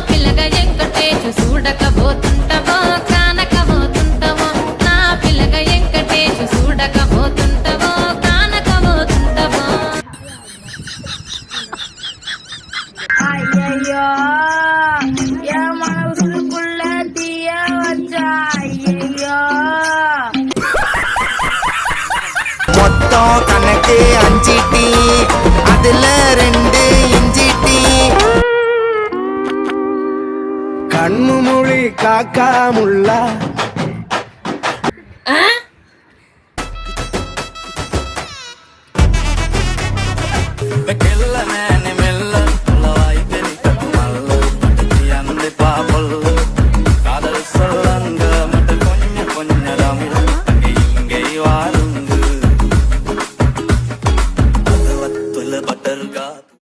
పిల్లగ ఎంకటేశు చూడకపోతుంటవో కానకపోతుంటవో నా పిల్లగ ఎంకటేశు చూడకపోతుంటవో కానకపోతుంటవో అయ్యయ్యో మన ఉసురుకుళ్ళ తీయవచ్చా అయ్యయ్యో மொத்தம் கணக்கு 5 டீ அதுல 2 இஞ்சி டீ கண்ணு மொழி காக்கா முள்ளா